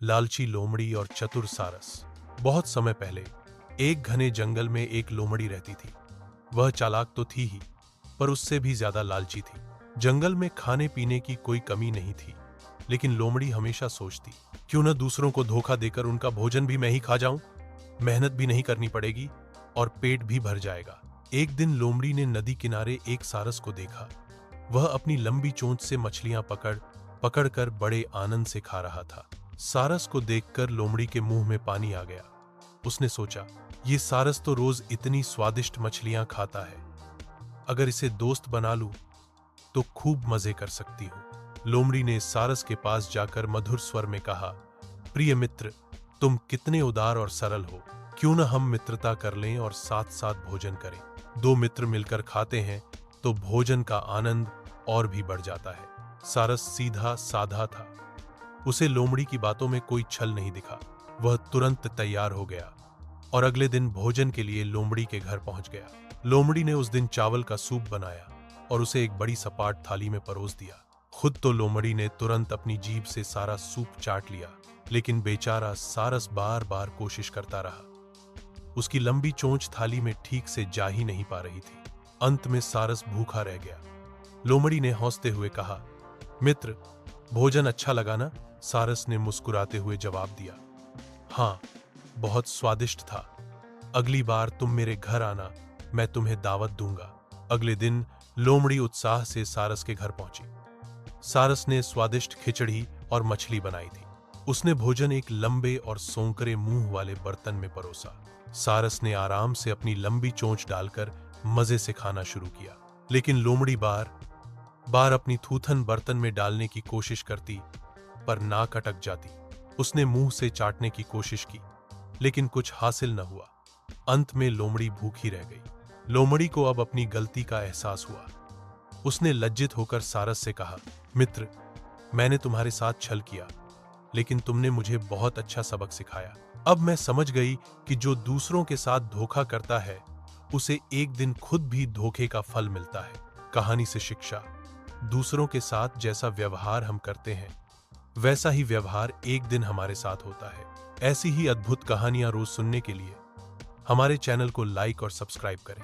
लालची लोमड़ी और चतुर सारस। बहुत समय पहले एक घने जंगल में एक लोमड़ी रहती थी। वह चालाक तो थी ही, पर उससे भी ज्यादा लालची थी। जंगल में खाने पीने की कोई कमी नहीं थी, लेकिन लोमड़ी हमेशा सोचती, क्यों न दूसरों को धोखा देकर उनका भोजन भी मैं ही खा जाऊं। मेहनत भी नहीं करनी पड़ेगी और पेट भी भर जाएगा। एक दिन लोमड़ी ने नदी किनारे एक सारस को देखा। वह अपनी लंबी चोंच से मछलियां पकड़ कर बड़े आनंद से खा रहा था। सारस को देखकर लोमड़ी के मुंह में पानी आ गया। उसने सोचा, ये सारस तो रोज इतनी स्वादिष्ट मछलियां खाता है, अगर इसे दोस्त बना लूं तो खूब मजे कर सकती हूं। लोमड़ी ने सारस के पास जाकर मधुर स्वर में कहा, प्रिय मित्र, तुम कितने उदार और सरल हो। क्यों न हम मित्रता कर लें और साथ साथ भोजन करें। दो मित्र मिलकर खाते हैं तो भोजन का आनंद और भी बढ़ जाता है। सारस सीधा साधा था। उसे लोमड़ी की बातों में कोई छल नहीं दिखा। वह तुरंत तैयार हो गया और अगले दिन भोजन के लिए लोमड़ी के घर पहुंच गया। लोमड़ी ने उस दिन चावल का सूप बनाया और उसे एक बड़ी सपाट थाली में परोस दिया। खुद तो लोमड़ी ने तुरंत अपनी जीभ से सारा सूप चाट लिया, लेकिन बेचारा सारस बार बार कोशिश करता रहा। उसकी लंबी चोंच थाली में ठीक से जा ही नहीं पा रही थी। अंत में सारस भूखा रह गया। लोमड़ी ने हंसते हुए कहा, मित्र, भोजन अच्छा लगा ना? सारस ने मुस्कुराते हुए जवाब दिया, हाँ, बहुत स्वादिष्ट था। अगली बार तुम मेरे घर आना, मैं तुम्हें दावत दूंगा। अगले दिन लोमड़ी उत्साह से सारस के घर पहुंची। सारस ने स्वादिष्ट खिचड़ी और मछली बनाई थी। उसने भोजन एक लंबे और सोंकरे मुंह वाले बर्तन में परोसा। सारस ने आराम से अपनी लंबी चोंच डालकर मजे से खाना शुरू किया, लेकिन लोमड़ी बार बार अपनी थूथन बर्तन में डालने की कोशिश करती, पर नाक अटक जाती। उसने मुंह से चाटने की कोशिश की, लेकिन कुछ हासिल न हुआ। अंत में लोमड़ी भूखी रह गई। लोमड़ी को अब अपनी गलती का एहसास हुआ। उसने लज्जित होकर सारस से कहा, मित्र, मैंने तुम्हारे साथ छल किया, लेकिन तुमने मुझे बहुत अच्छा सबक सिखाया। अब मैं समझ गई कि जो दूसरों के साथ धोखा करता है, उसे एक दिन खुद भी धोखे का फल मिलता है। कहानी से शिक्षा, दूसरों के साथ जैसा व्यवहार हम करते हैं, वैसा ही व्यवहार एक दिन हमारे साथ होता है। ऐसी ही अद्भुत कहानियां रोज सुनने के लिए हमारे चैनल को लाइक और सब्सक्राइब करें।